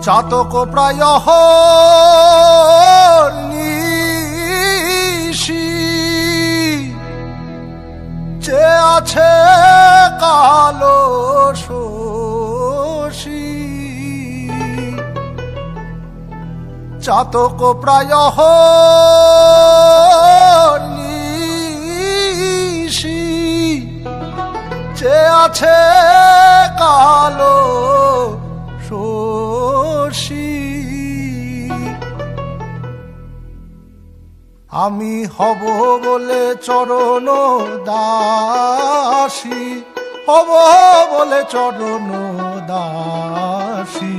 চাতক প্রায় নিশি যে আছে কালো শশী চাতক প্রায় নিশি যে আছে কালো শশী আমি হব বলে চরণ দাসী হব বলে চরণ দাসী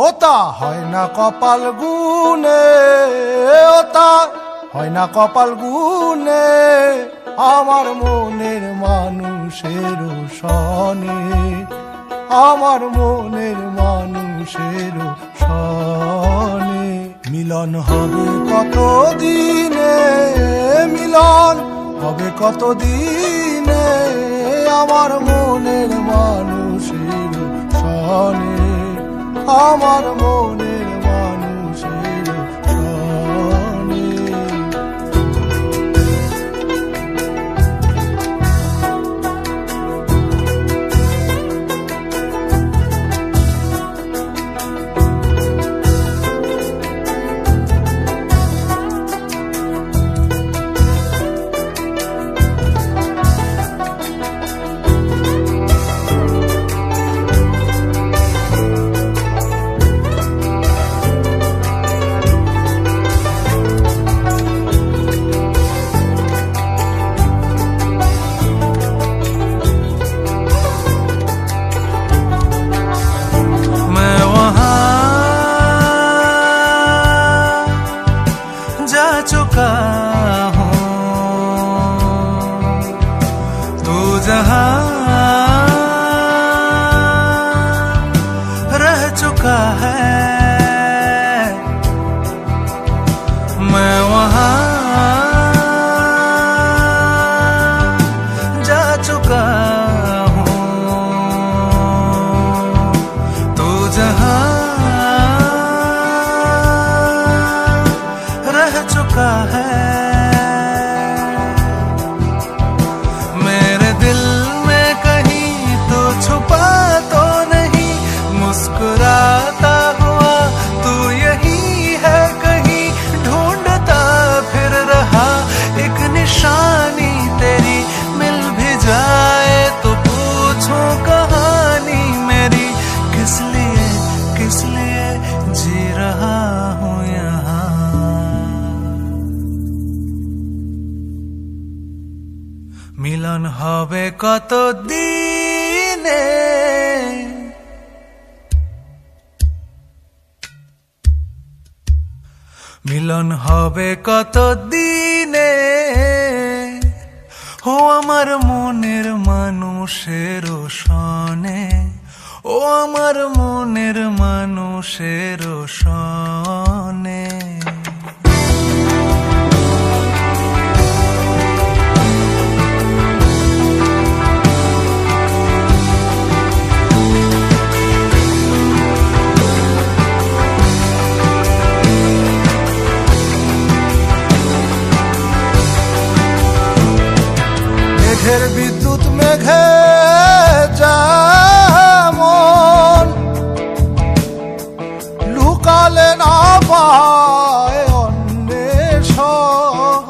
ওতা হয় না কপাল গুনে ওতা হয় না কপাল গুনে আমার মনের মানুষের সনে আমার মনের মানুষের সনে মিলন হবে কত দিনে মিলন হবে কত দিনে আমার মনের মানুষের সনে আমার মনের মানুষের সনে चुका हूँ तू जहाँ रह चुका है मैं वहाँ जा चुका हूँ तू जहाँ चुका है मेरे दिल में कहीं तो छुपा तो नहीं मुस्कुराता हुआ तू यही है कहीं ढूंढता फिर रहा एक निशानी तेरी मिल भी जाए तो पूछूं कहानी मेरी किस लिए जी रहा हूँ यहाँ মিলন হবে কত দিনে মিলন হবে কত দিনে ও আমার মনের মানুষের সনে ও আমার মনের মানুষের সনে মেঘের বিদ্যুৎ মেঘে যেমন লুকালে না পায় অন্বেষণ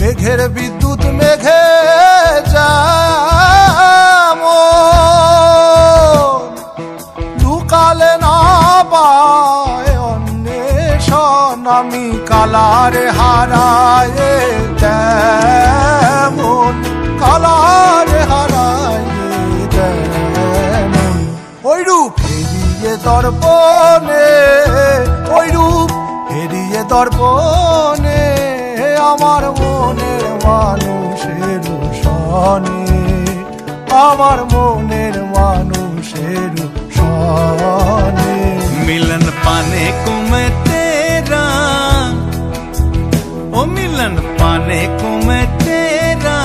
মেঘের বিদ্যুৎ মেঘে যেমন লুকালে না পায় অন্বেষণ আমি কালারে হারায় তেমন কালারে হারায় তেমন ওই রূপ হেরিয়ে দর্পণে ওই রূপ হেরিয়ে দর্পণে আমার মনের মানুষের সনে আমার মনের মানুষের সনে मिलन पाने को मैं तेरा ओ मिलन पाने को मैं तेरा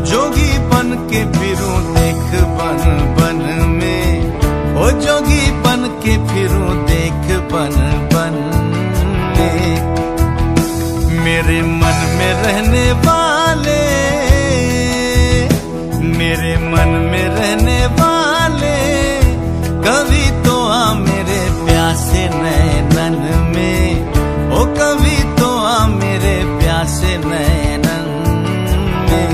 जोगी बन के फिरूं देख बन बन में ओ जोगी बन बन ले। मेरे मन में रहने वाले, मेरे मन में रहने वाले, कभी तो आ मेरे प्यासे नैनन में, ओ कभी तो आ मेरे प्यासे नैनन में।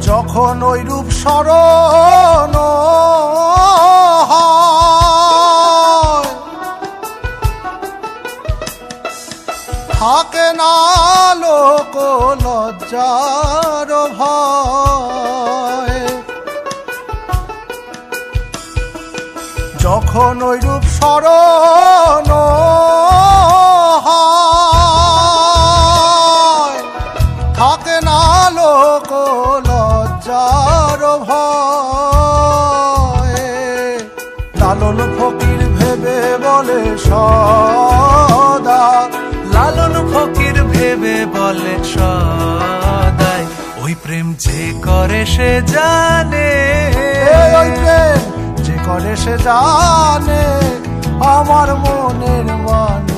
যখন ওই রূপ স্মরণ হয়, থাকে না লোক লজ্জার ভয়। যখন ওই রূপ স্মরণ হয়, থাকে না লোক লজ্জার ভয়ে। লালন ফকির ভেবে বলে সদা, লালন ফকির ভেবে বলে সদাই, ওই প্রেম যে করে সে জানে, ওই প্রেম যে করে সে জানে, আমার মনের মানে।